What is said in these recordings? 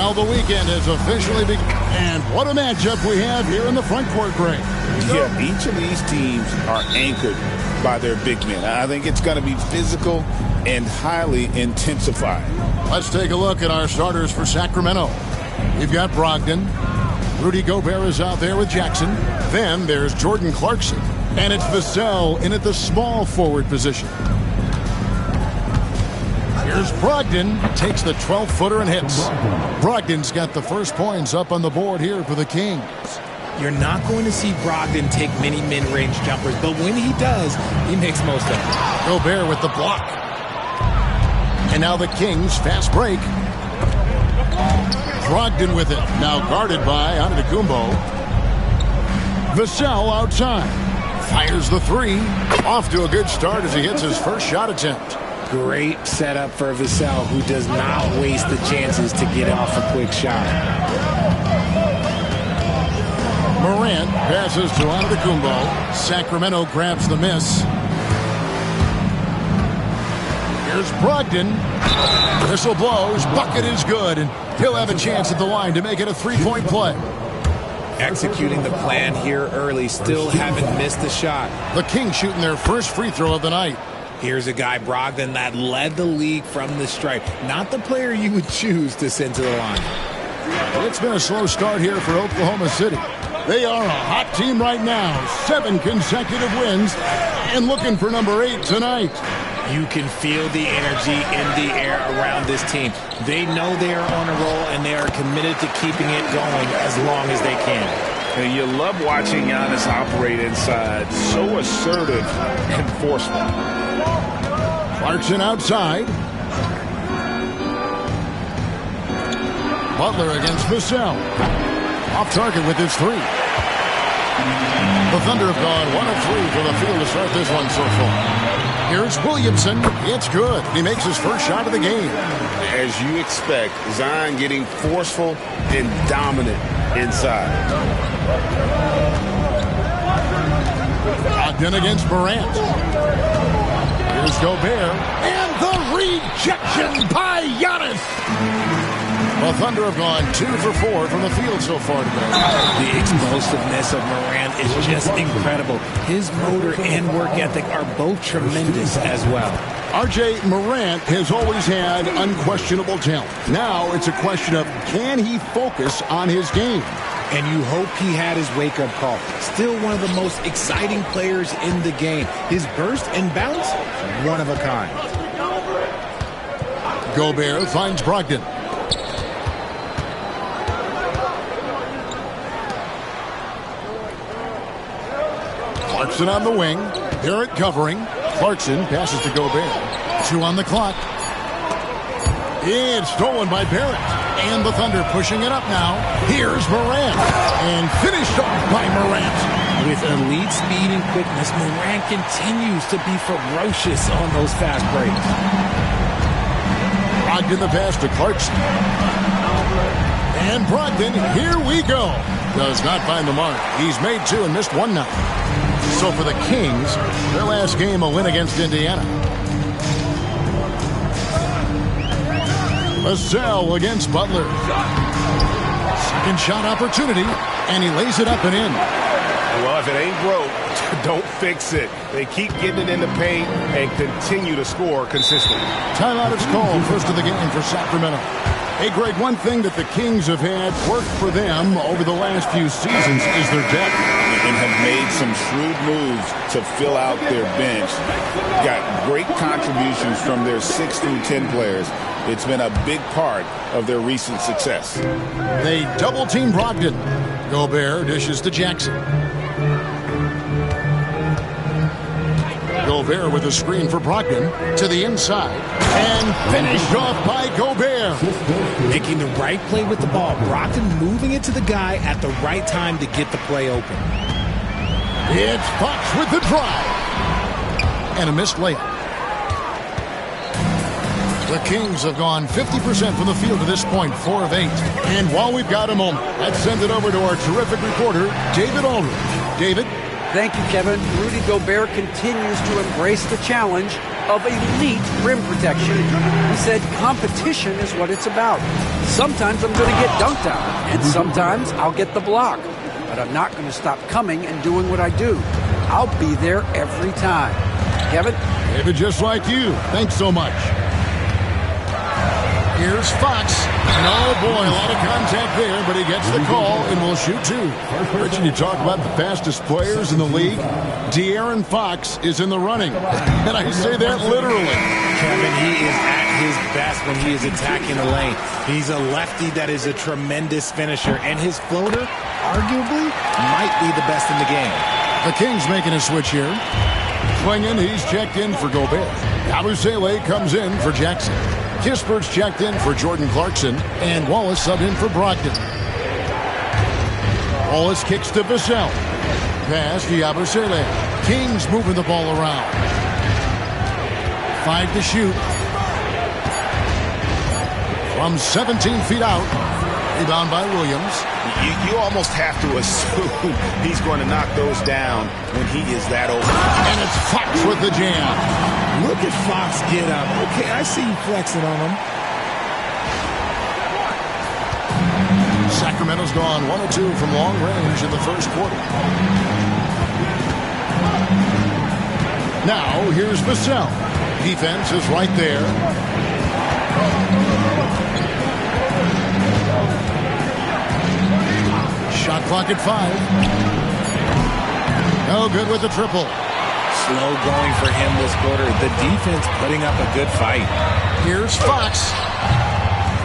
Well, the weekend has officially begun. And what a matchup we have here in the front court, Greg. Yeah, each of these teams are anchored by their big men. I think it's going to be physical and highly intensified. Let's take a look at our starters for Sacramento. We've got Brogdon. Rudy Gobert is out there with Jackson. Then there's Jordan Clarkson. And it's Vassell in at the small forward position. Here's Brogdon, takes the 12-footer and hits. Brogdon's got the first points up on the board here for the Kings. You're not going to see Brogdon take many mid-range jumpers, but when he does, he makes most of them. Gobert with the block. And now the Kings, fast break. Brogdon with it, now guarded by Antetokounmpo. Vassell outside. Fires the three. Off to a good start as he hits his first shot attempt. Great setup for Vassell, who does not waste the chances to get off a quick shot. Morant passes to Antetokounmpo. Sacramento grabs the miss. Here's Brogdon. Whistle blows. Bucket is good. And he'll have a chance at the line to make it a three-point play. Executing the plan here early. Still haven't missed the shot. The Kings shooting their first free throw of the night. Here's a guy, Brogdon, that led the league from the stripe. Not the player you would choose to send to the line. It's been a slow start here for Oklahoma City. They are a hot team right now. 7 consecutive wins and looking for number 8 tonight. You can feel the energy in the air around this team. They know they are on a roll, and they are committed to keeping it going as long as they can. And you love watching Giannis operate inside. So assertive and forceful. Clarkson outside. Butler against Vassell. Off target with his three. The Thunder have gone 1 of 3 from the field to start this one so far. Here's Williamson. It's good. He makes his first shot of the game. As you expect, Zion getting forceful and dominant inside. Brogdon against Morant. Here's Gobert. And the rejection by Giannis. The Thunder have gone 2 for 4 from the field so far today. The explosiveness of Morant is just incredible. His motor and work ethic are both tremendous as well. R.J. Morant has always had unquestionable talent. Now it's a question of, can he focus on his game? And you hope he had his wake-up call. Still one of the most exciting players in the game. His burst and bounce, one of a kind. Gobert finds Brogdon. Clarkson on the wing. Barrett covering. Clarkson passes to Gobert. 2 on the clock. It's stolen by Barrett. And the Thunder pushing it up now. Here's Morant. And finished off by Morant. With elite speed and quickness, Morant continues to be ferocious on those fast breaks. Brogdon the pass to Clarkson. And Brogdon, here we go. Does not find the mark. He's made 2 and missed 1 now. So for the Kings, their last game a win against Indiana. Vassell against Butler. Second shot opportunity, and he lays it up and in. Well, if it ain't broke, don't fix it. They keep getting it in the paint and continue to score consistently. Timeout is called, first of the game for Sacramento. Hey, Greg, one thing that the Kings have had work for them over the last few seasons is their depth. And have made some shrewd moves to fill out their bench. Got great contributions from their 6 through 10 players. It's been a big part of their recent success. They double-team Brogdon. Gobert dishes to Jackson. Gobert with a screen for Brogdon to the inside. And finished off by Gobert. Making the right play with the ball. Brogdon moving it to the guy at the right time to get the play open. It's Fox with the drive. And a missed layup. The Kings have gone 50% from the field to this point, 4 of 8. And while we've got a moment, let's send it over to our terrific reporter, David Aldridge. David? Thank you, Kevin. Rudy Gobert continues to embrace the challenge. of elite rim protection. He said competition is what it's about. Sometimes I'm going to get dunked on, and sometimes I'll get the block. But I'm not going to stop coming and doing what I do. I'll be there every time. Kevin? David, just like you. Thanks so much. Here's Fox. And oh boy, a lot of contact there, but he gets the call and will shoot two. Richard, you talk about the fastest players in the league. De'Aaron Fox is in the running. And I say that literally. Kevin, he is at his best when he is attacking the lane. He's a lefty that is a tremendous finisher, and his floater, arguably, might be the best in the game. The Kings making a switch here. Clingan, he's checked in for Gobert. Yabusele comes in for Jackson. Kispert's checked in for Jordan Clarkson, and Wallace subbed in for Brogdon. Wallace kicks to Vassell. Pass to Yabusele. Kings moving the ball around. 5 to shoot. From 17 feet out. Rebound by Williams. You almost have to assume he's going to knock those down when he is that open. And it's Fox with the jam. Look at Fox get up. Okay, I see you flexing on him. Sacramento's gone 1 of 2 from long range in the first quarter. Now, here's Vassell. Defense is right there. Shot clock at 5. No good with the triple. Slow going for him this quarter. The defense putting up a good fight. Here's Fox.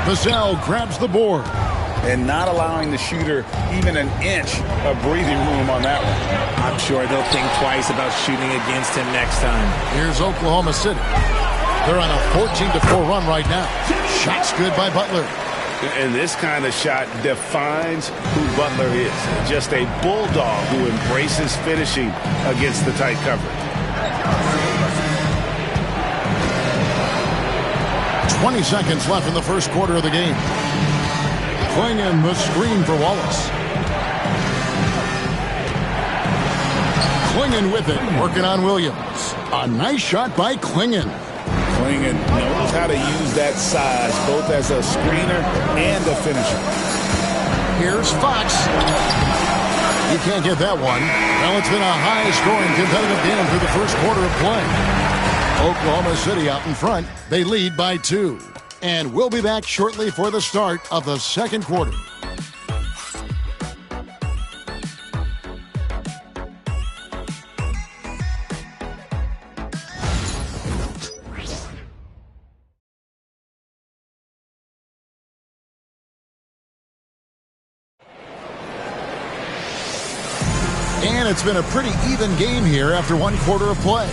Vassell grabs the board. And not allowing the shooter even an inch of breathing room on that one. I'm sure they'll think twice about shooting against him next time. Here's Oklahoma City. They're on a 14-4 run right now. Shot's good by Butler. And this kind of shot defines who Butler is. Just a bulldog who embraces finishing against the tight coverage. 20 seconds left in the first quarter of the game. Clingan the screen for Wallace. Clingan with it, working on Williams. A nice shot by Clingan. Clingan knows how to use that size, both as a screener and a finisher. Here's Fox. You can't get that one. Well, it's been a high-scoring competitive game through the first quarter of play. Oklahoma City out in front. They lead by 2. And we'll be back shortly for the start of the second quarter. And it's been a pretty even game here after 1 quarter of play.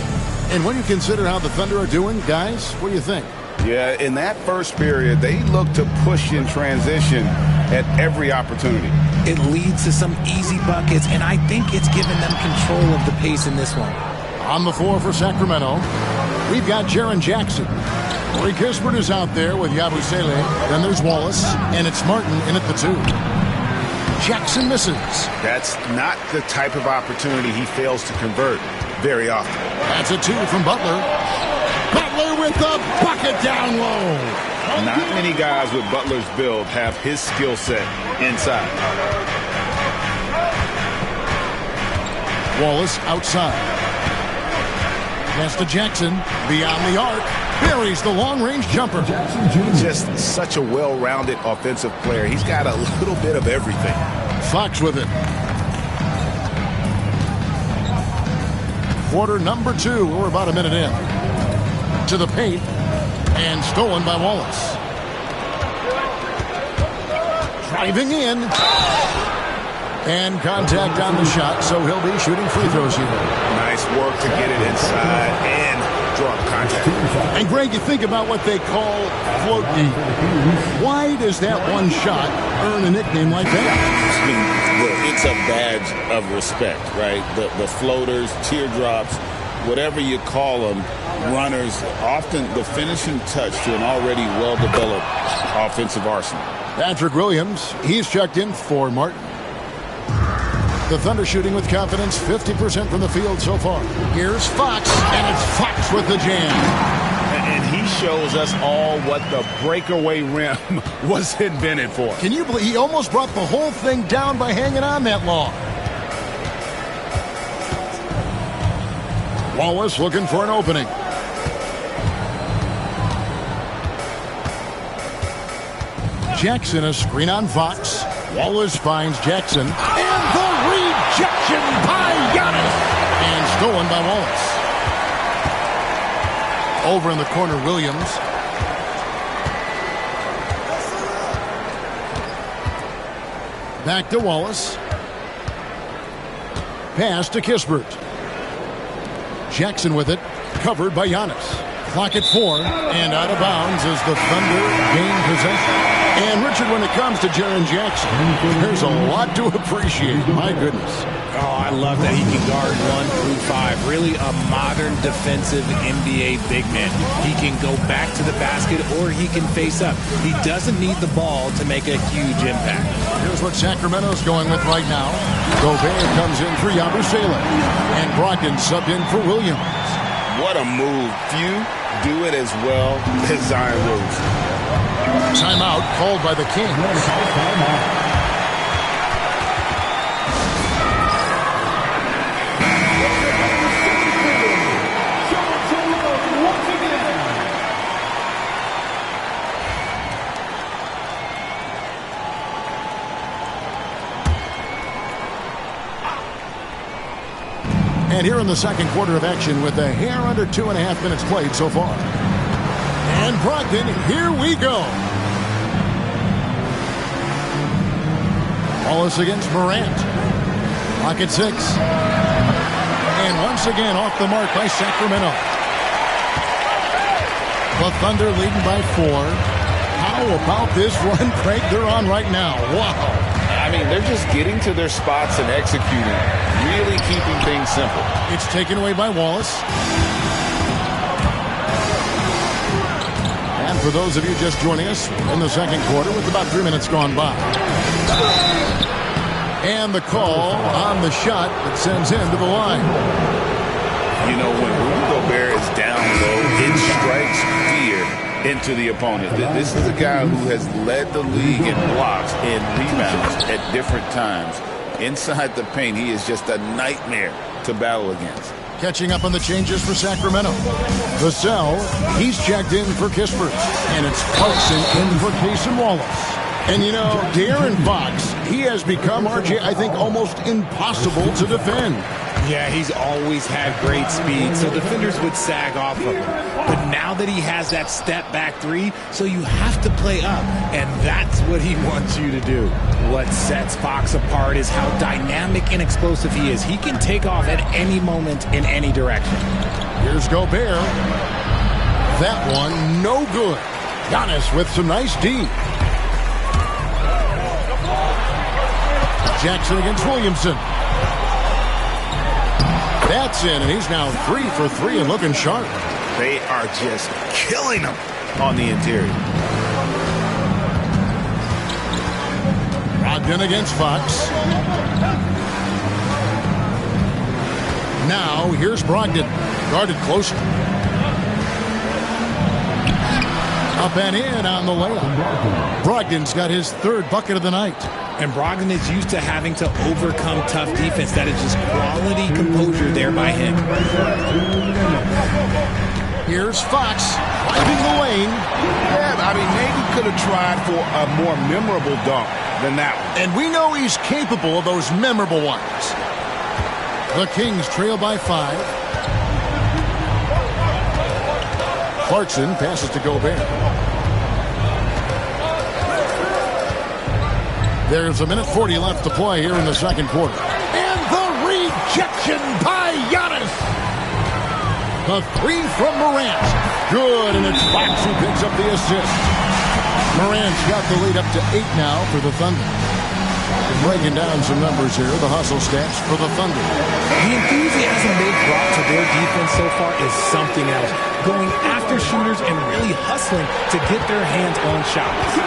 And when you consider how the Thunder are doing, guys, what do you think? Yeah, in that first period, they looked to push in transition at every opportunity. It leads to some easy buckets, and I think it's given them control of the pace in this one. On the floor for Sacramento, we've got Jaren Jackson. Corey Kispert is out there with Yabusele. Then there's Wallace, and it's Martin in at the 2. Jackson misses. That's not the type of opportunity he fails to convert very often. That's a 2 from Butler. Butler with the bucket down low. Not many guys with Butler's build have his skill set inside. Wallace outside. Pass to Jackson. Beyond the arc. Buries the long-range jumper. Just such a well-rounded offensive player. He's got a little bit of everything. Fox with it. Quarter number 2. We're about a minute in. To the paint. And stolen by Wallace. Driving in. And contact on the shot, so he'll be shooting free throws here. Nice work to get it inside and draw contact. And Greg, you think about what they call float deep. Why does that one shot earn a nickname like that? I mean, it's a badge of respect, right? The floaters, teardrops, whatever you call them, runners, often the finishing touch to an already well-developed offensive arsenal. Patrick Williams, he's checked in for Martin. The Thunder shooting with confidence, 50% from the field so far. Here's Fox, and it's Fox with the jam. And he shows us all what the breakaway rim was invented for. Can you believe he almost brought the whole thing down by hanging on that long? Wallace looking for an opening. Jackson, a screen on Fox. Wallace finds Jackson. And the rejection by Giannis. And stolen by Wallace. Over in the corner, Williams. Back to Wallace. Pass to Kispert. Jackson with it. Covered by Giannis. Clock at 4, and out of bounds as the Thunder gain possession. And, Richard, when it comes to Jaren Jackson, there's a lot to appreciate. My goodness. Oh, I love that he can guard 1 through 5. Really a modern defensive NBA big man. He can go back to the basket or he can face up. He doesn't need the ball to make a huge impact. Here's what Sacramento's going with right now. Gobert comes in for Yabusele. And Brogdon subbed in for Williams. What a move. Few do it as well as Zion Williamson. Timeout called by the Kings. And here in the second quarter of action with a hair under 2.5 minutes played so far. And Brogdon, here we go. Wallace against Morant. Clock at 6. And once again off the mark by Sacramento. The Thunder leading by 4. How about this run, Craig, they're on right now? Wow. I mean, they're just getting to their spots and executing. Really keeping things simple. It's taken away by Wallace. And for those of you just joining us in the second quarter with about 3 minutes gone by. And the call on the shot that sends him to the line. You know, when Rudy Gobert is down low, it strikes fear into the opponent. This is a guy who has led the league in blocks and rebounds at different times. Inside the paint, he is just a nightmare to battle against. Catching up on the changes for Sacramento. Vassell, he's checked in for Kispert. And it's Clarkson in for Cason Wallace. And, you know, De'Aaron Fox, he has become, RJ, I think, almost impossible to defend. Yeah, he's always had great speed, so defenders would sag off of him. But now that he has that step-back 3, so you have to play up, and that's what he wants you to do. What sets Fox apart is how dynamic and explosive he is. He can take off at any moment in any direction. Here's Gobert. That one, no good. Giannis with some nice D. Jackson against Williamson. That's in, and he's now 3 for 3 and looking sharp. They are just killing him on the interior. Brogdon against Fox. Now, here's Brogdon. Guarded closer. Up and in on the layup. Brogdon's got his 3rd bucket of the night. And Brogdon is used to having to overcome tough defense. That is just quality composure there by him. Here's Fox driving the lane. Yeah, I mean, maybe could have tried for a more memorable dunk than that one. And we know he's capable of those memorable ones. The Kings trail by 5. Clarkson passes to Gobert. There's 1:40 left to play here in the second quarter. And the rejection by Giannis. The 3 from Morant. Good, and it's Fox who picks up the assist. Morant's got the lead up to 8 now for the Thunder. Breaking down some numbers here, the hustle stats for the Thunder. The enthusiasm they've brought to their defense so far is something else. Going after shooters and really hustling to get their hands on shots.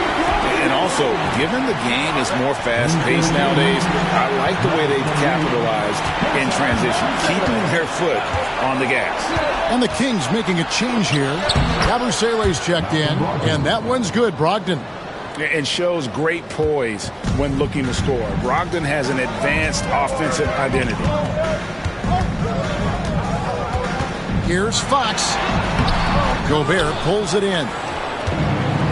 And also, given the game is more fast-paced nowadays, I like the way they've capitalized in transition, keeping their foot on the gas. And the Kings making a change here. Yabusele's checked in, and that one's good, Brogdon. And shows great poise when looking to score. Brogdon has an advanced offensive identity. Here's Fox. Gobert pulls it in.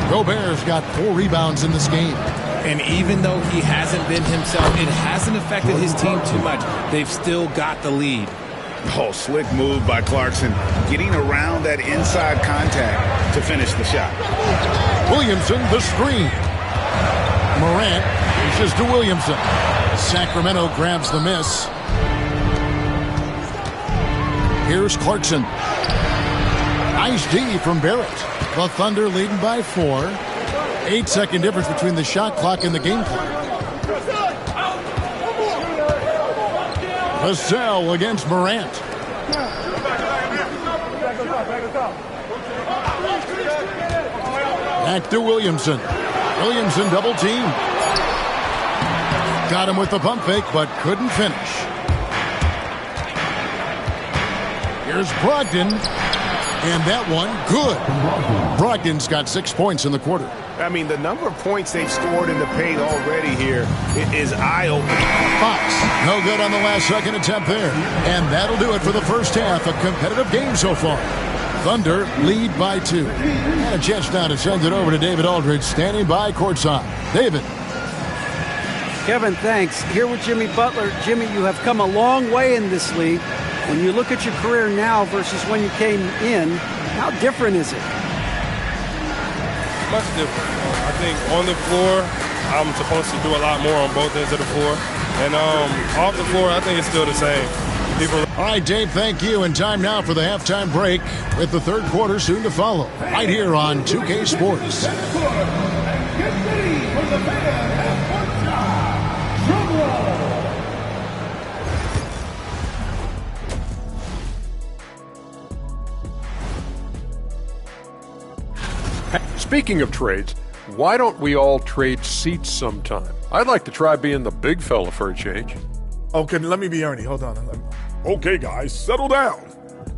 Gobert's got 4 rebounds in this game. And even though he hasn't been himself, it hasn't affected his team too much. They've still got the lead. Oh, slick move by Clarkson, getting around that inside contact to finish the shot. Williamson, the screen. Morant reaches to Williamson. Sacramento grabs the miss. Here's Clarkson. Nice D from Barrett. The Thunder leading by 4. 8-second difference between the shot clock and the game clock. Vassell against Morant. Back to Williamson. Williamson double team. Got him with the pump fake, but couldn't finish. Here's Brogdon. And that one, good. Brogdon's got 6 points in the quarter. I mean, the number of points they've scored in the paint already here is eye-opening. Fox, no good on the last-second attempt there. And that'll do it for the first half. A competitive game so far. Thunder lead by 2. And a chance now to send it over to David Aldridge, standing by courtside. David. Kevin, thanks. Here with Jimmy Butler. Jimmy, you have come a long way in this league. When you look at your career now versus when you came in, how different is it? Much different. I think on the floor, I'm supposed to do a lot more on both ends of the floor. And off the floor, I think it's still the same. All right, Dave, thank you. And time now for the halftime break with the third quarter soon to follow. Right here on 2K Sports. Get ready for the fan half court shot. Speaking of trades, why don't we all trade seats sometime? I'd like to try being the big fella for a change. Okay, let me be Ernie. Hold on. Okay, guys, settle down.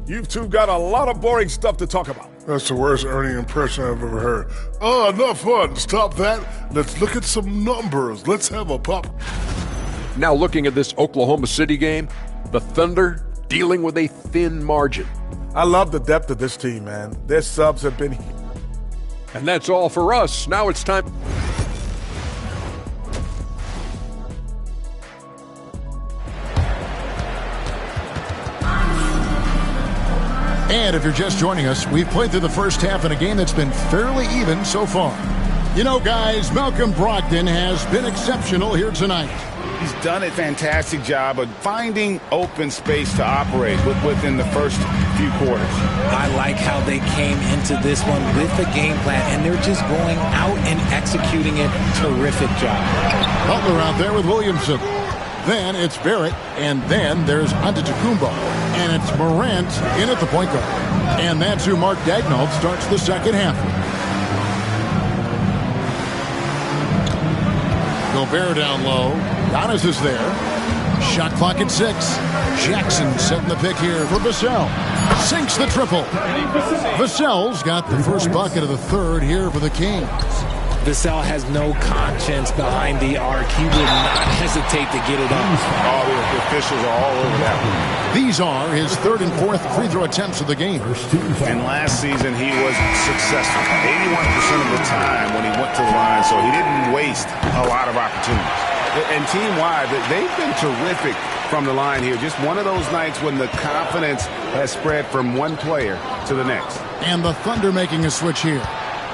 You two got a lot of boring stuff to talk about. That's the worst Ernie impression I've ever heard. Oh, enough fun. Stop that. Let's look at some numbers. Let's have a pop. Now looking at this Oklahoma City game, the Thunder dealing with a thin margin. I love the depth of this team, man. Their subs have been... And that's all for us. Now it's time. And if you're just joining us, we've played through the first half in a game that's been fairly even so far. You know, guys, Malcolm Brogdon has been exceptional here tonight. He's done a fantastic job of finding open space to operate within the first few quarters. I like how they came into this one with a game plan, and they're just going out and executing it. Terrific job. Butler out there with Williamson. Then it's Barrett, and then there's Antetokounmpo. And it's Morant in at the point guard. And that's who Mark Daigneault starts the second half. Gobert down low. Giannis is there. Shot clock at 6. Jackson setting the pick here for Vassell. Sinks the triple. Vassell's got the first bucket of the third here for the Kings. Vassell has no conscience behind the arc. He will not hesitate to get it up. All the officials are all over that one. These are his third and fourth free throw attempts of the game. And last season, he was successful 81% of the time when he went to the line, so he didn't waste a lot of opportunities. And team-wide, they've been terrific from the line here. Just one of those nights when the confidence has spread from one player to the next. And the Thunder making a switch here.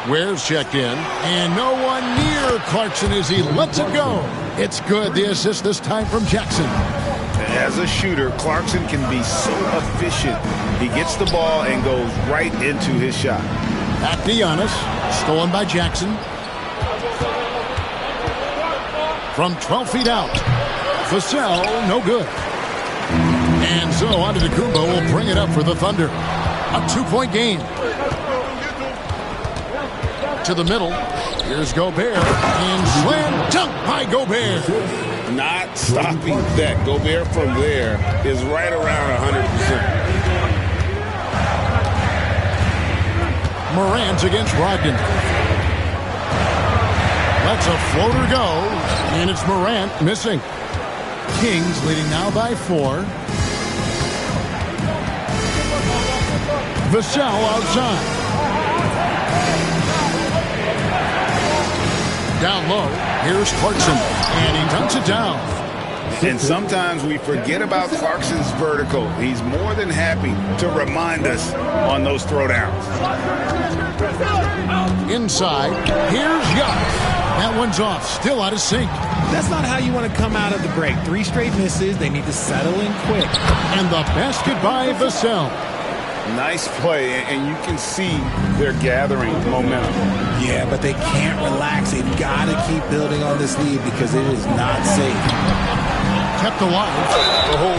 Ware's checked in, and no one near Clarkson as he lets it go. It's good. The assist this time from Jackson. As a shooter, Clarkson can be so efficient. He gets the ball and goes right into his shot. Back to Giannis. Stolen by Jackson. From 12 feet out. Vassell, no good. And so Antetokounmpo will bring it up for the Thunder. A 2-point game. To the middle. Here's Gobert, and slam dunk by Gobert. Not stopping that. Gobert from there is right around 100%. Morant against Brogdon. Lets a floater go, and it's Morant missing. Kings leading now by 4. Vassell outside. Down low, here's Clarkson, and he dunks it down. And sometimes we forget about Clarkson's vertical. He's more than happy to remind us on those throwdowns. Inside, here's Giannis. That one's off, still out of sync. That's not how you want to come out of the break. 3 straight misses. They need to settle in quick. And the basket by Vassell. Nice play, and you can see they're gathering momentum. Yeah, but they can't relax. They've got to keep building on this lead because it is not safe. Kept alive. Oh,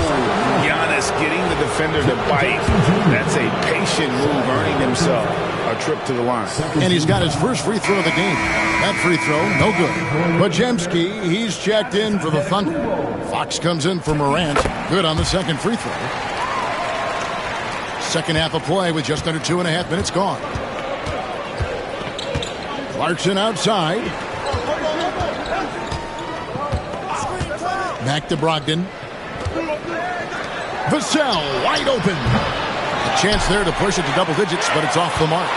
Giannis getting the defender to bite. That's a patient move, earning himself a trip to the line. And he's got his first free throw of the game. That free throw, no good. Podziemski, he's checked in for the Thunder. Fox comes in for Morant. Good on the second free throw. Second half of play with just under 2.5 minutes gone. Clarkson outside. Back to Brogdon. Vassell wide open. A chance there to push it to double digits, but it's off the mark.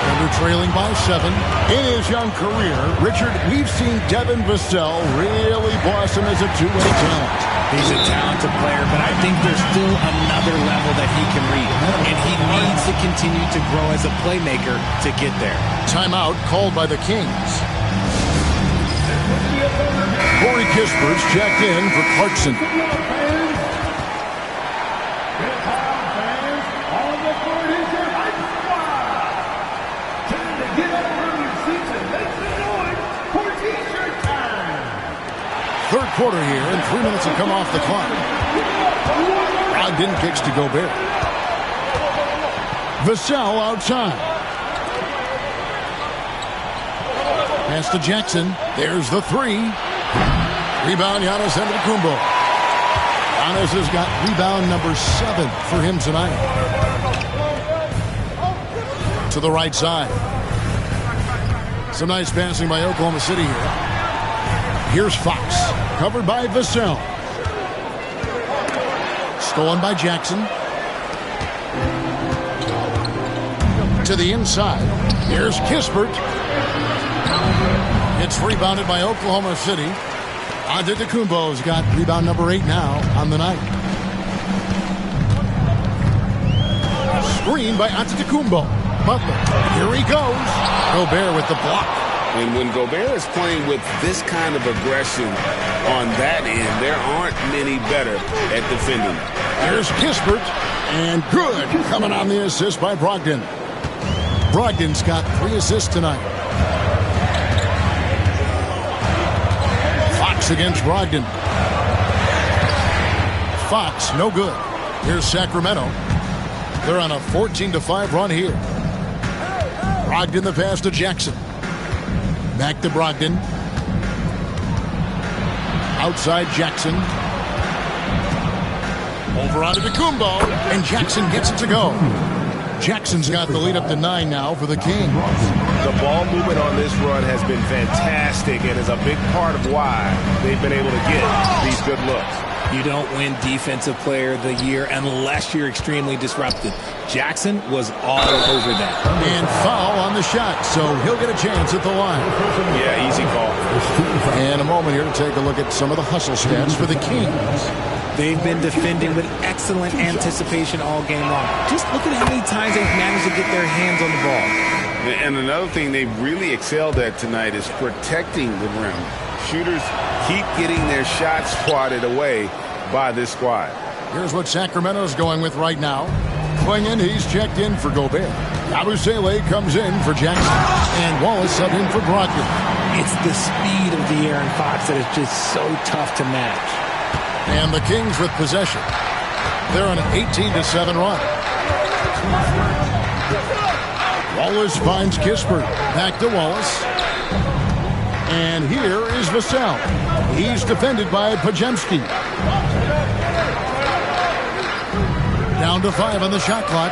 Thunder trailing by 7. In his young career, Richard, we've seen Devin Vassell really blossom as a two-way talent. He's a talented player, but I think there's still another level that he can reach. And he needs to continue to grow as a playmaker to get there. Timeout called by the Kings. Corey Kispert's checked in for Clarkson. Third quarter here, and 3 minutes have come off the clock. Brogdon kicks to Gobert. Vassell outside. Pass to Jackson. There's the 3. Rebound, Giannis Antetokounmpo. Giannis has got rebound number 7 for him tonight. To the right side. Some nice passing by Oklahoma City here. Here's Fox. Covered by Vassell. Stolen by Jackson. To the inside. Here's Kispert. It's rebounded by Oklahoma City. Antetokounmpo's got rebound number 8 now on the night. Screen by Antetokounmpo. Butler. Here he goes. Gobert with the block. And when Gobert is playing with this kind of aggression on that end, there aren't many better at defending. Here's Kispert, and good coming on the assist by Brogdon. Brogdon's got 3 assists tonight. Fox against Brogdon. Fox, no good. Here's Sacramento. They're on a 14-5 run here. Brogdon the pass to Jackson. Back to Brogdon. Outside Jackson. Over onto Antetokounmpo, and Jackson gets it to go. Jackson's got the lead up to 9 now for the Kings. The ball movement on this run has been fantastic and is a big part of why they've been able to get these good looks. You don't win Defensive Player of the Year unless you're extremely disruptive. Jackson was all over that. And foul on the shot, so he'll get a chance at the line. Yeah, easy call. And a moment here to take a look at some of the hustle stats for the Kings. They've been defending with excellent anticipation all game long. Just look at how many times they've managed to get their hands on the ball. And another thing they've really excelled at tonight is protecting the rim. Shooters keep getting their shots swatted away by this squad. Here's what Sacramento's going with right now. Klingon, he's checked in for Gobert. Abusele comes in for Jackson. And Wallace subbed in for Brogdon. It's the speed of De'Aaron Fox that is just so tough to match. And the Kings with possession. They're on an 18-7 run. Wallace finds Kispert. Back to Wallace. And here is Vassell. He's defended by Podziemski. Down to 5 on the shot clock.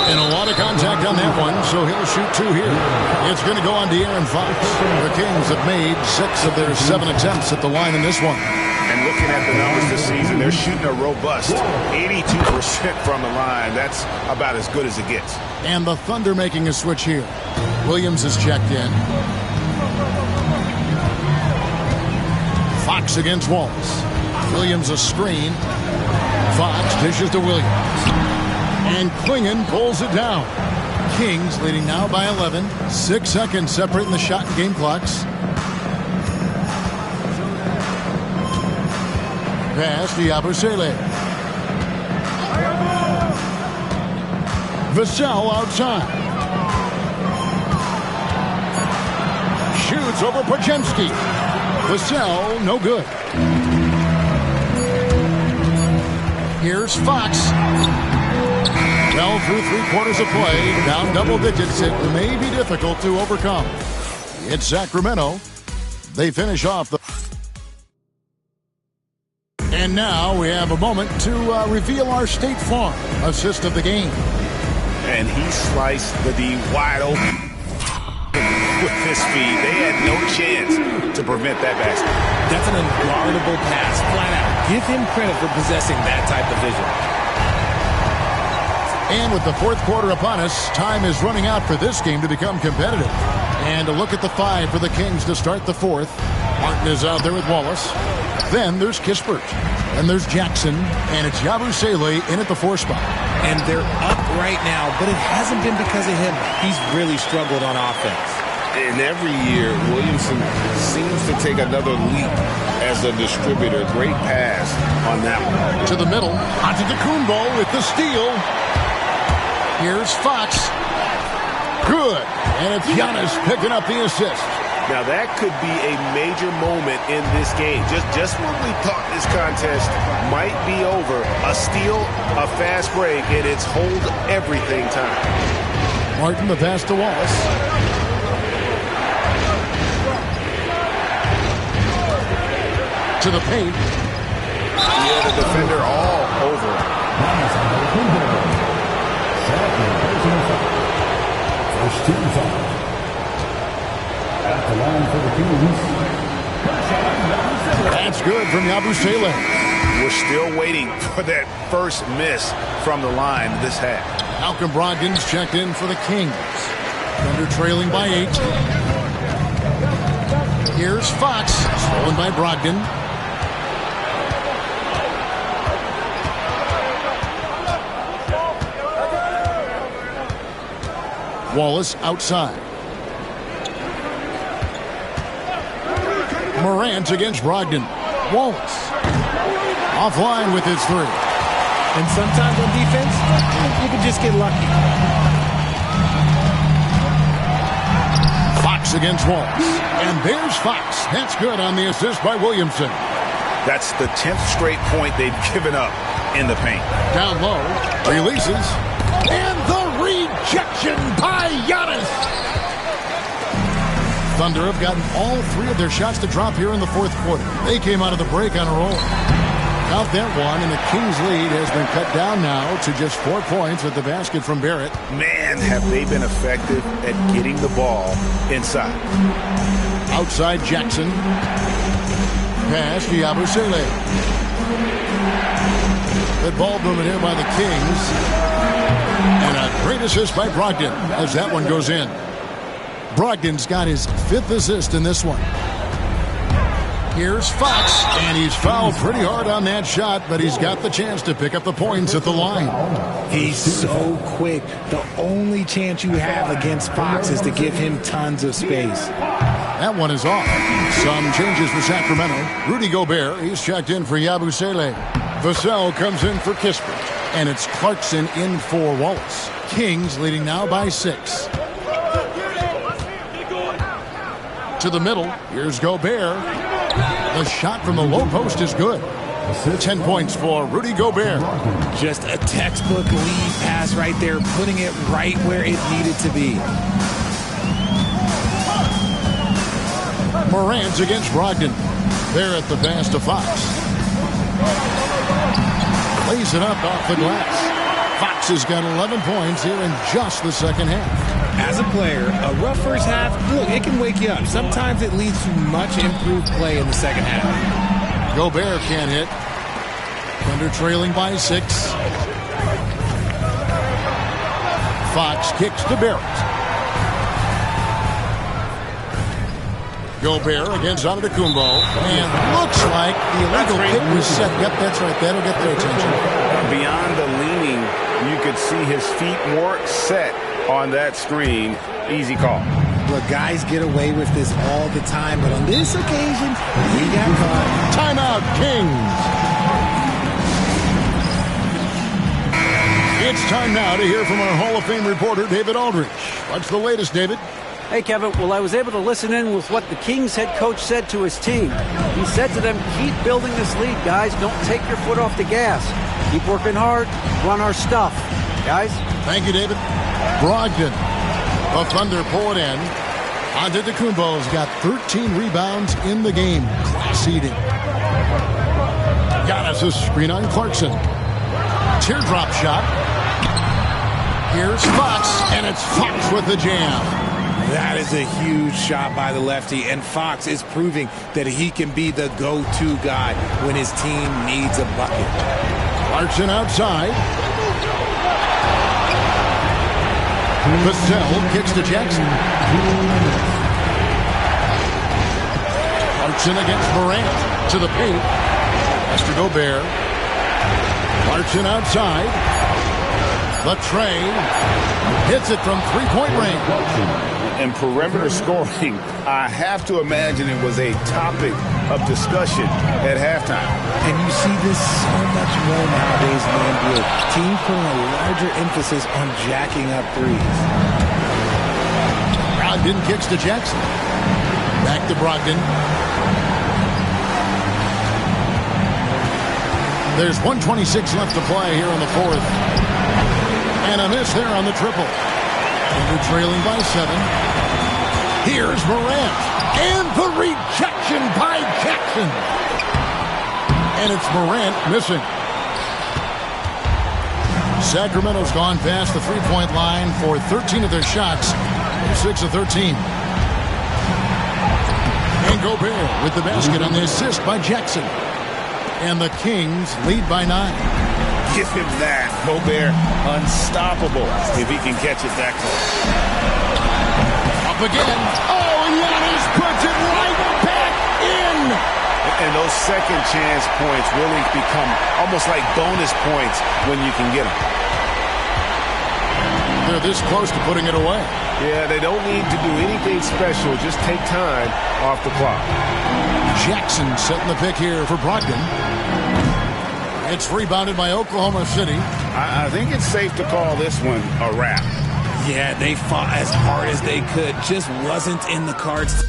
And a lot of contact on that one, so he'll shoot 2 here. It's going to go on De'Aaron Fox. The Kings have made 6 of their 7 attempts at the line in this one. And looking at the numbers this season, they're shooting a robust 82% from the line. That's about as good as it gets. And the Thunder making a switch here. Williams is checked in. Fox against Wallace. Williams a screen. Fox dishes to Williams. And Klingon pulls it down. Kings leading now by 11. 6 seconds separating the shot and game clocks. Pass to Yabusele. Vassell outside. Shoots over Podziemski. Vassell, no good. Here's Fox. Well, through 3/4 of play, down double digits, it may be difficult to overcome. It's Sacramento. They finish off the... And now we have a moment to reveal our State Farm assist of the game. And he sliced the D wide open with his speed. They had no chance to prevent that basket. That's an unguardable pass, flat out. Give him credit for possessing that type of vision. And with the 4th quarter upon us, time is running out for this game to become competitive. And a look at the 5 for the Kings to start the 4th. Martin is out there with Wallace. Then there's Kispert. And there's Jackson. And it's Yabusele in at the 4 spot. And they're up right now, but it hasn't been because of him. He's really struggled on offense. And every year, Williamson seems to take another leap as a distributor. Great pass on that one. To the middle. Antetokounmpo with the steal. Here's Fox. Good. And it's Giannis picking up the assist. Now that could be a major moment in this game. Just when we thought this contest might be over, a steal, a fast break, and it's hold everything time. Martin the pass to Wallace. To the paint. Yeah, the defender all over. First team foul. At the line for the Kings. That's good from Yabusele. We're still waiting for that first miss from the line this half. Malcolm Brogdon's checked in for the Kings. Thunder trailing by 8. Here's Fox, stolen by Brogdon. Wallace outside. Morant against Brogdon. Wallace offline with his 3. And sometimes on defense, you can just get lucky. Fox against Wallace. And there's Fox. That's good on the assist by Williamson. That's the 10th straight point they've given up in the paint. Down low. Releases. And the rejection by Giannis. Thunder have gotten all 3 of their shots to drop here in the 4th quarter. They came out of the break on a roll. Count that one, and the Kings' lead has been cut down now to just 4 points with the basket from Barrett. Man, have they been effective at getting the ball inside. Outside Jackson. Pass to Yabusele. Good ball movement here by the Kings. And a great assist by Brogdon as that one goes in. Brogdon's got his 5th assist in this one. Here's Fox, and he's fouled pretty hard on that shot, but he's got the chance to pick up the points at the line. He's so quick. The only chance you have against Fox is to give him tons of space. That one is off. Some changes for Sacramento. Rudy Gobert, he's checked in for Yabusele. Vassell comes in for Kispert, and it's Clarkson in for Wallace. Kings leading now by 6. To the middle, here's Gobert. The shot from the low post is good. 10 points for Rudy Gobert. Just a textbook lead pass right there, putting it right where it needed to be. Morant against Brogdon. There at the pass to Fox. Lays it up off the glass. Fox has got 11 points here in just the second half. As a player, a rough first half, look, it can wake you up. Sometimes it leads to much improved play in the second half. Gobert can't hit. Thunder trailing by 6. Fox kicks to Barrett. Gobert against Antetokounmpo. And looks like the illegal kick was set. Yep, that's right. That'll get their attention. Beyond the leaning, you could see his feet more set on that screen. Easy call. Look, guys get away with this all the time, but on this occasion, he got caught. Timeout, Kings. It's time now to hear from our Hall of Fame reporter, David Aldridge. What's the latest, David? Hey, Kevin. Well, I was able to listen in with what the Kings head coach said to his team. He said to them, keep building this lead, guys. Don't take your foot off the gas. Keep working hard. Run our stuff. Guys? Thank you, David. Brogdon. The Thunder pull it in. Antetokounmpo's got 13 rebounds in the game. Class eating. Giannis a screen on Clarkson. Teardrop shot. Here's Fox, and it's Fox with the jam. That is a huge shot by the lefty, and Fox is proving that he can be the go-to guy when his team needs a bucket. Clarkson outside. Vassell kicks to Jackson. Clarkson against Morant to the paint. Mr. Gobert. Clarkson outside. The tray hits it from three-point range. And perimeter scoring, I have to imagine it was a topic of discussion at halftime. And you see this so much more nowadays in the NBA. Teams putting a larger emphasis on jacking up threes. Brogdon kicks to Jackson. Back to Brogdon. There's 1:26 left to play here in the fourth. And a miss there on the triple. Thunder trailing by 7. Here's Morant. And the rejection by Jackson. And it's Morant missing. Sacramento's gone past the three-point line for 13 of their shots. 6 of 13. And Gobert with the basket on the assist by Jackson. And the Kings lead by 9. Give him that. Gobert, unstoppable if he can catch it that close. Up again. Oh, Giannis puts it right back in. And those second chance points really become almost like bonus points when you can get them. They're this close to putting it away. Yeah, they don't need to do anything special. Just take time off the clock. Jackson setting the pick here for Brogdon. It's rebounded by Oklahoma City. I think it's safe to call this one a wrap. Yeah, they fought as hard as they could. Just wasn't in the cards.